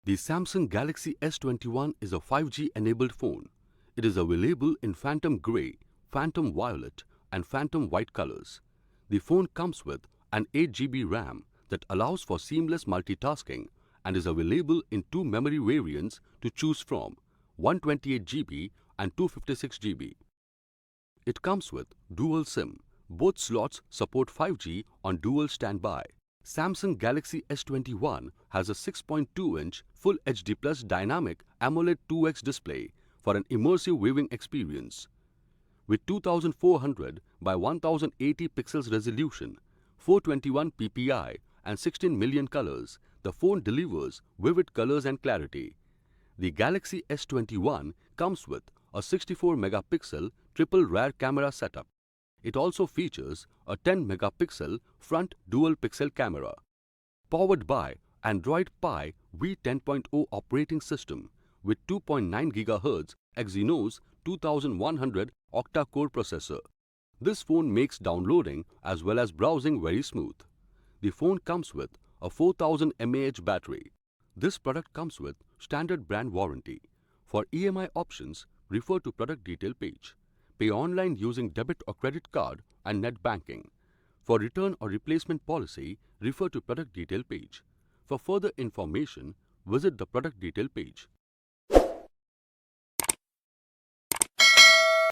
The Samsung Galaxy S21 is a 5G enabled phone. It is available in Phantom Grey, Phantom Violet and Phantom White colors. The phone comes with an 8GB RAM that allows for seamless multitasking and is available in two memory variants to choose from, 128GB and 256GB. It comes with dual SIM. Both slots support 5G on dual standby. Samsung Galaxy S21 has a 6.2-inch Full HD Plus dynamic AMOLED 2X display for an immersive viewing experience. With 2400 by 1080 pixels resolution, 421 ppi and 16 million colors, the phone delivers vivid colors and clarity. The Galaxy S21 comes with a 64-megapixel triple rear camera setup. It also features a 10-megapixel front dual-pixel camera. Powered by Android Pie v10.0 operating system with 2.9 GHz Exynos 2100 octa-core processor. This phone makes downloading as well as browsing very smooth. The phone comes with a 4000 mAh battery. This product comes with standard brand warranty. For EMI options, refer to product detail page. Pay online using debit or credit card and net banking. For return or replacement policy, refer to product detail page. For further information, visit the product detail page.